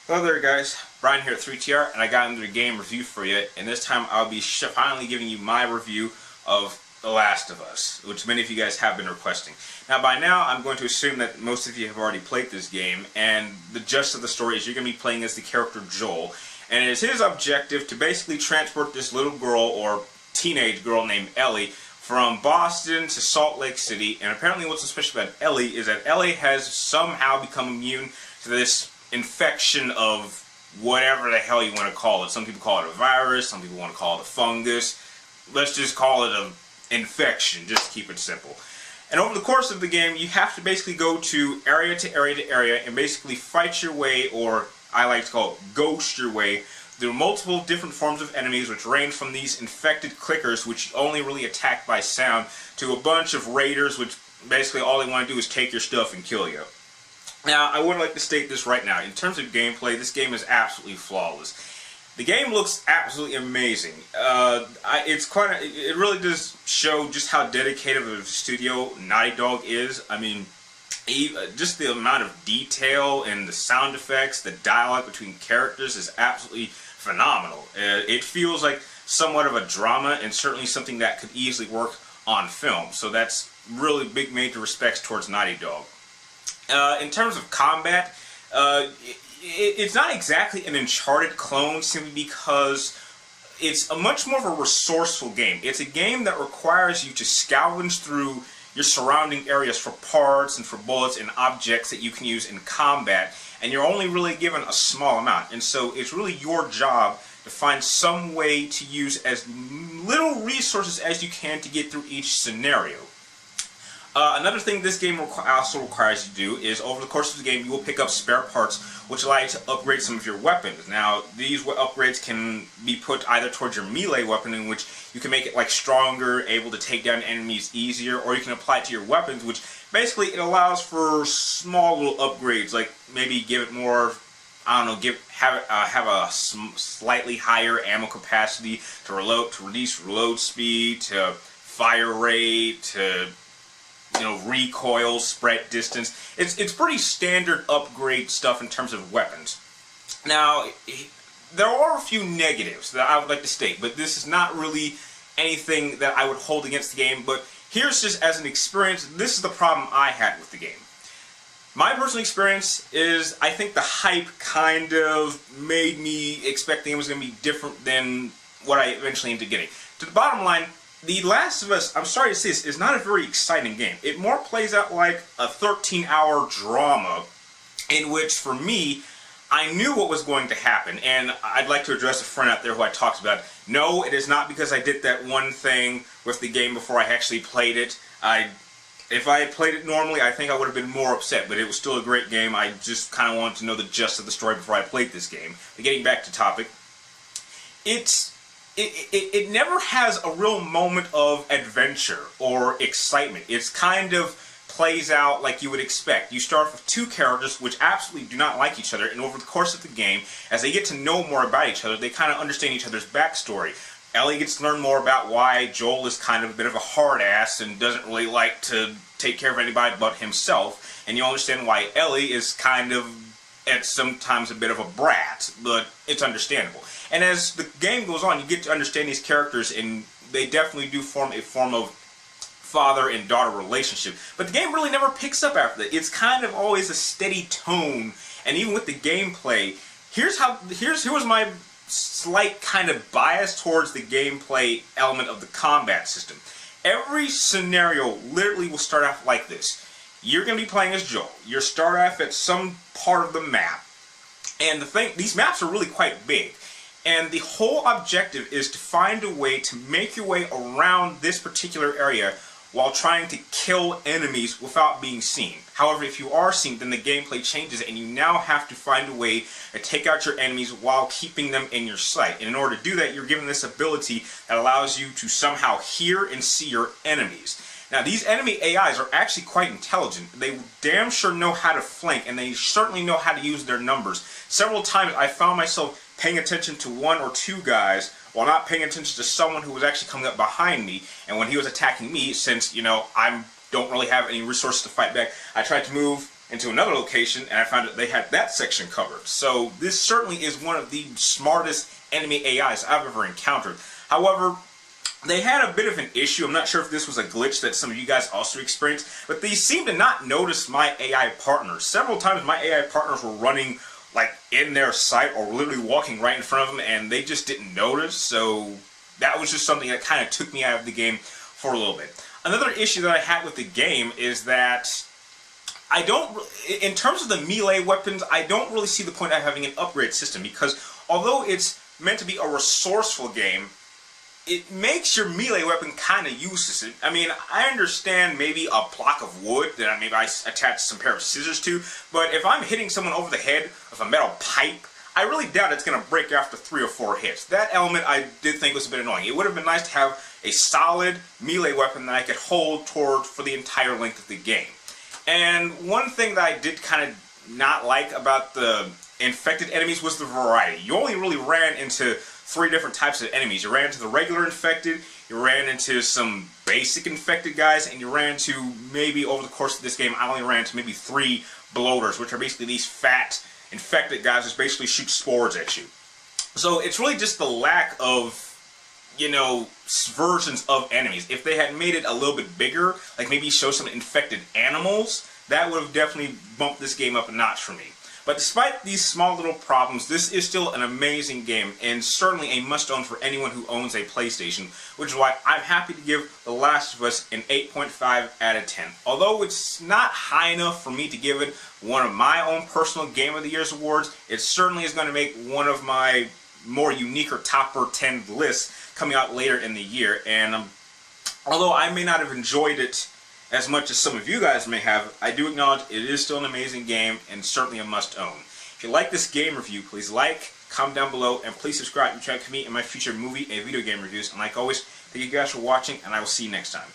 Hello there guys, Brian here at 3TR, and I got another game review for you, and this time I'll be finally giving you my review of The Last of Us, which many of you guys have been requesting. Now by now I'm going to assume that most of you have already played this game, and the gist of the story is you're going to be playing as the character Joel, and it is his objective to basically transport this little girl, or teenage girl named Ellie, from Boston to Salt Lake City. And apparently what's so special about Ellie is that Ellie has somehow become immune to this infection of whatever the hell you want to call it. Some people call it a virus, some people want to call it a fungus. Let's just call it an infection, just to keep it simple. And over the course of the game, you have to basically go to area to area to area and basically fight your way, or I like to call it ghost your way, through multiple different forms of enemies, which range from these infected clickers, which only really attack by sound, to a bunch of raiders, which basically all they want to do is take your stuff and kill you. Now, I would like to state this right now. In terms of gameplay, this game is absolutely flawless. The game looks absolutely amazing. It really does show just how dedicated of a studio Naughty Dog is. I mean, just the amount of detail and the sound effects, the dialogue between characters is absolutely phenomenal. It feels like somewhat of a drama, and certainly something that could easily work on film. So that's really big major respects towards Naughty Dog. In terms of combat, it's not exactly an Uncharted clone, simply because it's a much more of a resourceful game. It's a game that requires you to scavenge through your surrounding areas for parts and for bullets and objects that you can use in combat, and you're only really given a small amount. And so it's really your job to find some way to use as little resources as you can to get through each scenario. Another thing this game also requires you to do is, over the course of the game, you will pick up spare parts which allow you to upgrade some of your weapons. Now, these upgrades can be put either towards your melee weapon, in which you can make it like stronger, able to take down enemies easier, or you can apply it to your weapons, which basically it allows for small little upgrades, like maybe give it more, I don't know, have a slightly higher ammo capacity, to reduce reload speed, to fire rate, to recoil, spread distance. It's pretty standard upgrade stuff in terms of weapons. Now, there are a few negatives that I would like to state, but this is not really anything that I would hold against the game. But here's just as an experience, this is the problem I had with the game. My personal experience is, I think the hype kind of made me expect the game was going to be different than what I eventually ended up getting. To the bottom line, The Last of Us, I'm sorry to say this, is not a very exciting game. It more plays out like a 13-hour drama, in which, for me, I knew what was going to happen. And I'd like to address a friend out there who I talked about. No, it is not because I did that one thing with the game before I actually played it. If I had played it normally, I think I would have been more upset, but it was still a great game. I just kind of wanted to know the gist of the story before I played this game. But getting back to topic, it never has a real moment of adventure or excitement. It's kind of plays out like you would expect. You start with two characters which absolutely do not like each other, and over the course of the game, as they get to know more about each other, they kind of understand each other's backstory. Ellie gets to learn more about why Joel is kind of a bit of a hard ass and doesn't really like to take care of anybody but himself, and you understand why Ellie is kind of at sometimes a bit of a brat, but it's understandable. And as the game goes on, you get to understand these characters, and they definitely do form a form of father and daughter relationship. But the game really never picks up after that. It's kind of always a steady tone, and even with the gameplay, here was my slight kind of bias towards the gameplay element of the combat system. Every scenario literally will start off like this. You're going to be playing as Joel. You start off at some part of the map, and these maps are really quite big. And the whole objective is to find a way to make your way around this particular area while trying to kill enemies without being seen. However, if you are seen, then the gameplay changes, and you now have to find a way to take out your enemies while keeping them in your sight. And in order to do that, you're given this ability that allows you to somehow hear and see your enemies. Now, these enemy AIs are actually quite intelligent. They damn sure know how to flank, and they certainly know how to use their numbers. Several times I found myself paying attention to one or two guys while not paying attention to someone who was actually coming up behind me, and when he was attacking me, since, I don't really have any resources to fight back, I tried to move into another location, and I found that they had that section covered. So this certainly is one of the smartest enemy AIs I've ever encountered. However, they had a bit of an issue. I'm not sure if this was a glitch that some of you guys also experienced, but they seemed to not notice my AI partners. Several times my AI partners were running like in their sight or literally walking right in front of them, and they just didn't notice. So that was just something that kind of took me out of the game for a little bit. Another issue that I had with the game is that I don't, in terms of the melee weapons, I don't really see the point of having an upgrade system, because although it's meant to be a resourceful game, it makes your melee weapon kind of useless. I mean, I understand maybe a block of wood that maybe I attach some pair of scissors to, but if I'm hitting someone over the head with a metal pipe, I really doubt it's going to break after 3 or 4 hits. That element I did think was a bit annoying. It would have been nice to have a solid melee weapon that I could hold toward for the entire length of the game. And one thing that I did kind of not like about the infected enemies was the variety. You only really ran into 3 different types of enemies. You ran into the regular infected, you ran into some basic infected guys, and you ran into, maybe over the course of this game, I only ran into maybe 3 bloaters, which are basically these fat infected guys that basically shoot spores at you. So it's really just the lack of, you know, versions of enemies. If they had made it a little bit bigger, like maybe show some infected animals, that would have definitely bumped this game up a notch for me. But despite these small little problems, this is still an amazing game, and certainly a must-own for anyone who owns a PlayStation, which is why I'm happy to give The Last of Us an 8.5 out of 10. Although it's not high enough for me to give it one of my own personal Game of the Year's awards, it certainly is going to make one of my more unique or top 10 lists coming out later in the year. And although I may not have enjoyed it as much as some of you guys may have, I do acknowledge it is still an amazing game and certainly a must-own. If you like this game review, please like, comment down below, and please subscribe to check me and my future movie and video game reviews. And like always, thank you guys for watching, and I will see you next time.